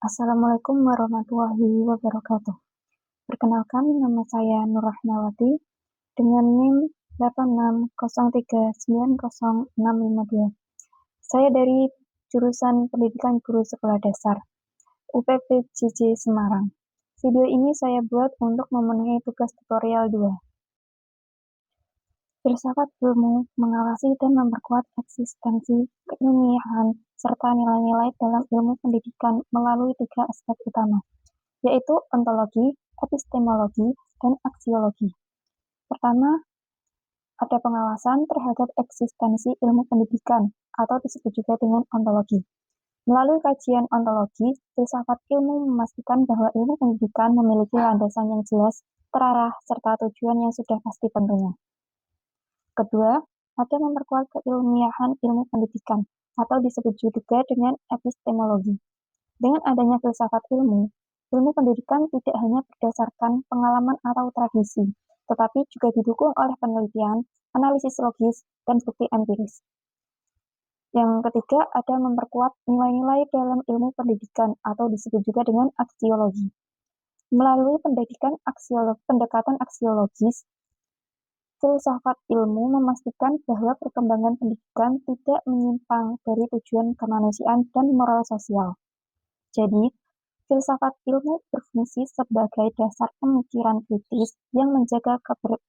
Assalamualaikum warahmatullahi wabarakatuh. Perkenalkan, nama saya Nur Rahmawati dengan NIM 8603900652. Saya dari jurusan Pendidikan Guru Sekolah Dasar, UPPJJ Semarang. Video ini saya buat untuk memenuhi tugas tutorial 2. Filsafat ilmu mengawasi dan memperkuat eksistensi, keilmiahan, serta nilai-nilai dalam ilmu pendidikan melalui 3 aspek utama, yaitu ontologi, epistemologi, dan aksiologi. Pertama, ada pengawasan terhadap eksistensi ilmu pendidikan, atau disebut juga dengan ontologi. Melalui kajian ontologi, filsafat ilmu memastikan bahwa ilmu pendidikan memiliki landasan yang jelas, terarah, serta tujuan yang sudah pasti tentunya. Kedua, ada memperkuat keilmiahan ilmu pendidikan, atau disebut juga dengan epistemologi. Dengan adanya filsafat ilmu pendidikan tidak hanya berdasarkan pengalaman atau tradisi, tetapi juga didukung oleh penelitian, analisis logis, dan bukti empiris. Yang ketiga, ada memperkuat nilai-nilai dalam ilmu pendidikan, atau disebut juga dengan aksiologi. Melalui pendekatan aksiologis, filsafat ilmu memastikan bahwa perkembangan pendidikan tidak menyimpang dari tujuan kemanusiaan dan moral sosial. Jadi, filsafat ilmu berfungsi sebagai dasar pemikiran kritis yang menjaga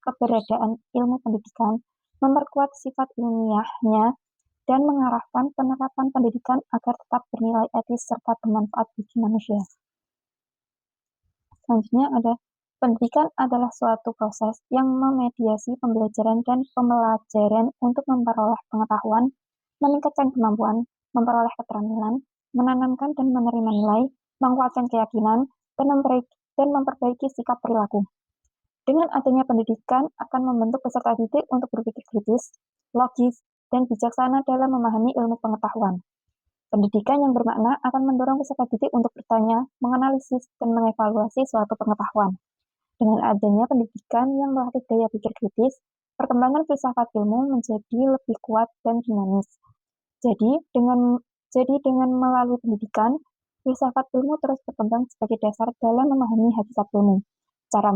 keberadaan ilmu pendidikan, memperkuat sifat ilmiahnya, dan mengarahkan penerapan pendidikan agar tetap bernilai etis serta bermanfaat bagi manusia. Selanjutnya ada pendidikan adalah suatu proses yang memediasi pembelajaran dan pembelajaran untuk memperoleh pengetahuan, meningkatkan kemampuan, memperoleh keterampilan, menanamkan dan menerima nilai, menguatkan keyakinan, dan memperbaiki sikap perilaku. Dengan adanya pendidikan akan membentuk peserta didik untuk berpikir kritis, logis, dan bijaksana dalam memahami ilmu pengetahuan. Pendidikan yang bermakna akan mendorong peserta didik untuk bertanya, menganalisis, dan mengevaluasi suatu pengetahuan. Dengan adanya pendidikan yang melatih daya pikir kritis, perkembangan filsafat ilmu menjadi lebih kuat dan dinamis. Jadi dengan melalui pendidikan, filsafat ilmu terus berkembang sebagai dasar dalam memahami hakikat ilmu, cara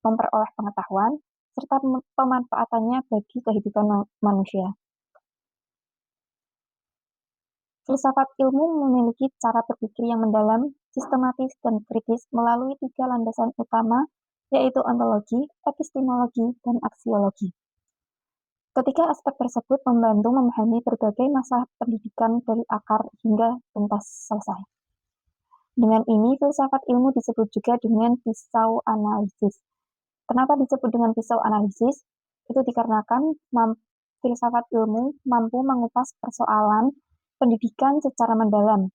memperoleh pengetahuan, serta pemanfaatannya bagi kehidupan manusia. Filsafat ilmu memiliki cara berpikir yang mendalam, sistematis, dan kritis melalui 3 landasan utama, yaitu ontologi, epistemologi, dan aksiologi. Ketiga aspek tersebut membantu memahami berbagai masalah pendidikan dari akar hingga tuntas selesai. Dengan ini, filsafat ilmu disebut juga dengan pisau analisis. Kenapa disebut dengan pisau analisis? Itu dikarenakan filsafat ilmu mampu mengupas persoalan pendidikan secara mendalam.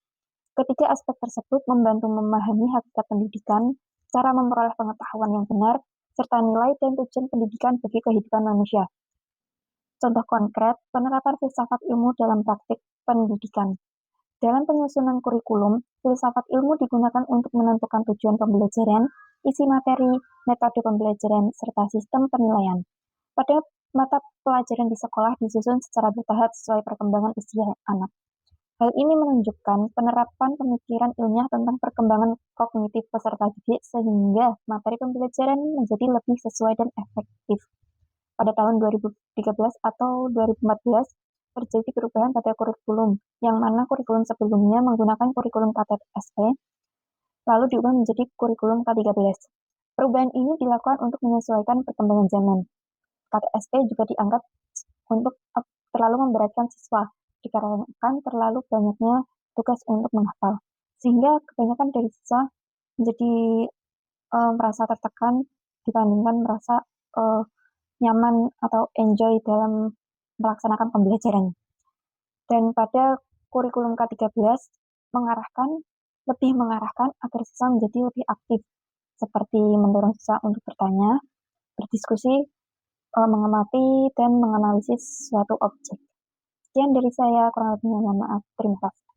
Ketiga aspek tersebut membantu memahami hakikat pendidikan, cara memperoleh pengetahuan yang benar, serta nilai dan tujuan pendidikan bagi kehidupan manusia. Contoh konkret, penerapan filsafat ilmu dalam praktik pendidikan. Dalam penyusunan kurikulum, filsafat ilmu digunakan untuk menentukan tujuan pembelajaran, isi materi, metode pembelajaran, serta sistem penilaian. Pada mata pelajaran di sekolah disusun secara bertahap sesuai perkembangan usia anak. Hal ini menunjukkan penerapan pemikiran ilmiah tentang perkembangan kognitif peserta didik sehingga materi pembelajaran menjadi lebih sesuai dan efektif. Pada tahun 2013 atau 2014, terjadi perubahan pada kurikulum, yang mana kurikulum sebelumnya menggunakan kurikulum KTSP, lalu diubah menjadi kurikulum K13. Perubahan ini dilakukan untuk menyesuaikan perkembangan zaman. KTSP juga dianggap untuk terlalu memberatkan siswa, dikarenakan terlalu banyaknya tugas untuk menghafal, sehingga kebanyakan dari siswa menjadi merasa tertekan dibandingkan merasa nyaman atau enjoy dalam melaksanakan pembelajaran. Dan pada kurikulum K13 lebih mengarahkan agar siswa menjadi lebih aktif, seperti mendorong siswa untuk bertanya, berdiskusi, mengamati, dan menganalisis suatu objek. Sekian dari saya, kurang lebihnya mohon maaf. Terima kasih.